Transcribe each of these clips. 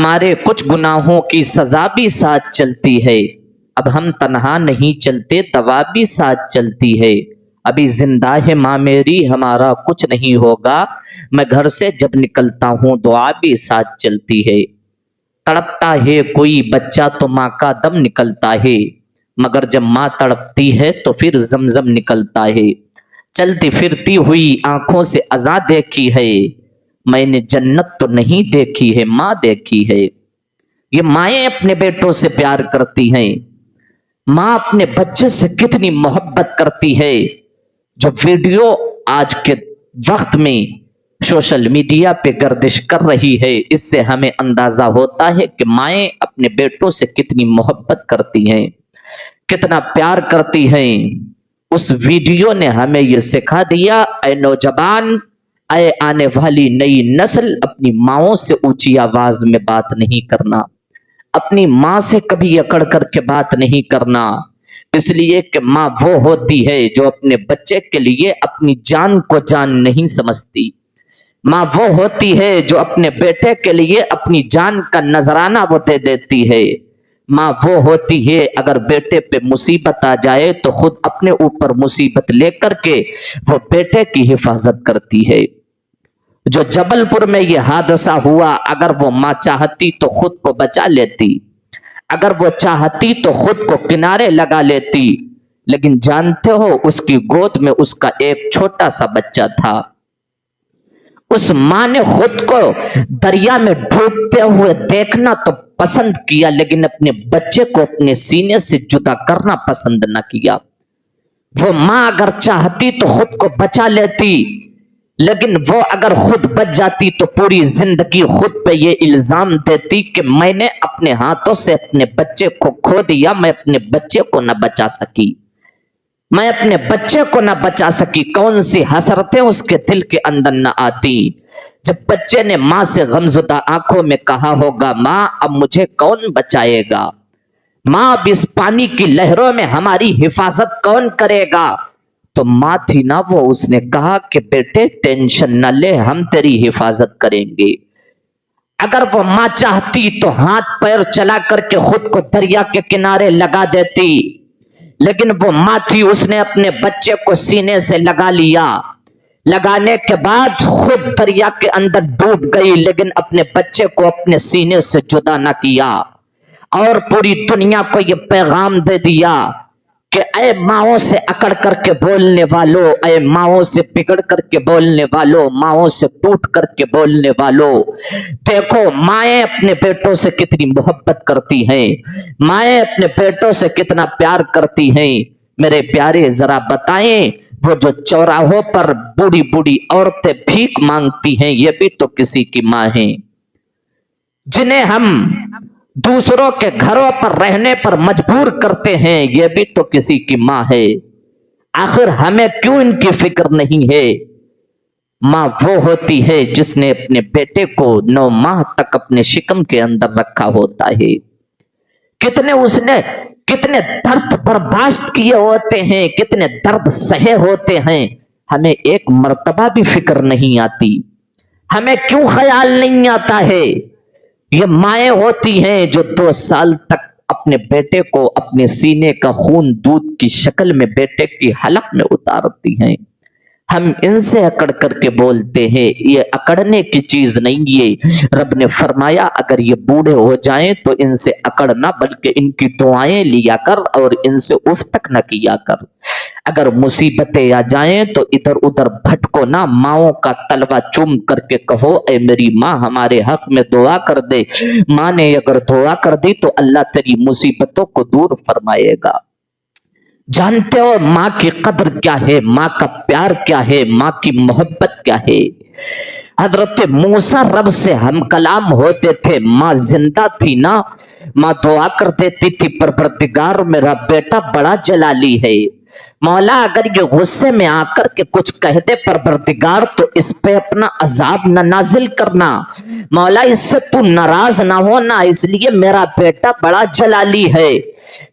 ہمارے کچھ گناہوں کی سزا بھی ساتھ چلتی ہے۔ اب ہم تنہا نہیں چلتے، دوا بھی ساتھ چلتی ہے۔ ابھی زندہ ہے ماں میری، ہمارا کچھ نہیں ہوگا، میں گھر سے جب نکلتا ہوں دعا بھی ساتھ چلتی ہے۔ تڑپتا ہے کوئی بچہ تو ماں کا دم نکلتا ہے، مگر جب ماں تڑپتی ہے تو پھر زمزم نکلتا ہے۔ چلتی پھرتی ہوئی آنکھوں سے اذاں دیکھی ہے، میں نے جنت تو نہیں دیکھی ہے، ماں دیکھی ہے۔ یہ مائیں اپنے بیٹوں سے پیار کرتی ہیں، ماں اپنے بچے سے کتنی محبت کرتی ہے۔ جو ویڈیو آج کے وقت میں سوشل میڈیا پہ گردش کر رہی ہے، اس سے ہمیں اندازہ ہوتا ہے کہ مائیں اپنے بیٹوں سے کتنی محبت کرتی ہیں، کتنا پیار کرتی ہیں۔ اس ویڈیو نے ہمیں یہ سکھا دیا، اے نوجوان، اے آنے والی نئی نسل، اپنی ماؤں سے اونچی آواز میں بات نہیں کرنا، اپنی ماں سے کبھی اکڑ کر کے بات نہیں کرنا، اس لیے کہ ماں وہ ہوتی ہے جو اپنے بچے کے لیے اپنی جان کو جان نہیں سمجھتی۔ ماں وہ ہوتی ہے جو اپنے بیٹے کے لیے اپنی جان کا نذرانہ وہ دے دیتی ہے۔ ماں وہ ہوتی ہے اگر بیٹے پہ مصیبت آ جائے تو خود اپنے اوپر مصیبت لے کر کے وہ بیٹے کی حفاظت کرتی ہے۔ جو جبل پور میں یہ حادثہ ہوا، اگر وہ ماں چاہتی تو خود کو بچا لیتی، اگر وہ چاہتی تو خود کو کنارے لگا لیتی، لیکن جانتے ہو اس کی گود میں اس کا ایک چھوٹا سا بچہ تھا۔ اس ماں نے خود کو دریا میں ڈوبتے ہوئے دیکھنا تو پسند کیا، لیکن اپنے بچے کو اپنے سینے سے جدا کرنا پسند نہ کیا۔ وہ ماں اگر چاہتی تو خود کو بچا لیتی، لیکن وہ اگر خود بچ جاتی تو پوری زندگی خود پہ یہ الزام دیتی کہ میں نے اپنے ہاتھوں سے اپنے بچے کو کھو دیا، میں اپنے بچے کو نہ بچا سکی، میں اپنے بچے کو نہ بچا سکی۔ کون سی حسرتیں اس کے دل کے اندر نہ آتی جب بچے نے ماں سے غمزدہ آنکھوں میں کہا ہوگا، ماں اب مجھے کون بچائے گا، ماں اب اس پانی کی لہروں میں ہماری حفاظت کون کرے گا؟ تو ماں تھی نا وہ، اس نے کہا کہ بیٹے ٹینشن نہ لے، ہم تیری حفاظت کریں گے۔ اگر وہ ماں چاہتی تو ہاتھ پیر چلا کر کے خود کو دریا کے کنارے لگا دیتی، لیکن وہ ماں تھی، اس نے اپنے بچے کو سینے سے لگا لیا، لگانے کے بعد خود دریا کے اندر ڈوب گئی، لیکن اپنے بچے کو اپنے سینے سے جدا نہ کیا، اور پوری دنیا کو یہ پیغام دے دیا کہ اے ماؤں سے اکڑ کر کے بولنے والو، اے ماؤں سے بگڑ کر کے بولنے والو، ماؤں سے ٹوٹ کر کے بولنے والو، دیکھو مائیں اپنے بیٹوں سے کتنی محبت کرتی ہیں، مائیں اپنے بیٹوں سے کتنا پیار کرتی ہیں۔ میرے پیارے ذرا بتائیں، وہ جو چوراہوں پر بوڑھی بوڑھی عورتیں بھیک مانگتی ہیں، یہ بھی تو کسی کی ماں ہیں۔ جنہیں ہم دوسروں کے گھروں پر رہنے پر مجبور کرتے ہیں، یہ بھی تو کسی کی ماں ہے۔ آخر ہمیں کیوں ان کی فکر نہیں ہے؟ ماں وہ ہوتی ہے جس نے اپنے بیٹے کو 9 ماہ تک اپنے شکم کے اندر رکھا ہوتا ہے۔ کتنے درد برداشت کیے ہوتے ہیں، کتنے درد سہے ہوتے ہیں، ہمیں ایک مرتبہ بھی فکر نہیں آتی۔ ہمیں کیوں خیال نہیں آتا ہے؟ یہ مائیں ہوتی ہیں جو 2 سال تک اپنے بیٹے کو اپنے سینے کا خون دودھ کی شکل میں بیٹے کی حلق میں اتارتی ہیں۔ ہم ان سے اکڑ کر کے بولتے ہیں، یہ اکڑنے کی چیز نہیں ہے۔ رب نے فرمایا اگر یہ بوڑھے ہو جائیں تو ان سے اکڑنا، بلکہ ان کی دعائیں لیا کر اور ان سے اف تک نہ کیا کر۔ اگر مصیبتیں آ جائیں تو ادھر ادھر بھٹکو نہ، ماؤں کا تلوا چوم کر کے کہو اے میری ماں ہمارے حق میں دعا کر دے۔ ماں نے اگر دعا کر دی تو اللہ تیری مصیبتوں کو دور فرمائے گا۔ جانتے ہو ماں کی قدر کیا ہے، ماں کا پیار کیا ہے، ماں کی محبت کیا ہے؟ حضرت موسیٰ رب سے ہم کلام ہوتے تھے، ماں زندہ تھی نا، ماں دعا کر دیتی تھی پروردگار میرا بیٹا بڑا جلالی ہے، مولا اگر یہ غصے میں آ کر کے کچھ کہہ دے پروردگار تو اس پہ اپنا عذاب نہ نازل کرنا، مولا اس سے تو ناراض نہ ہونا، اس لیے میرا بیٹا بڑا جلالی ہے۔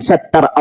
70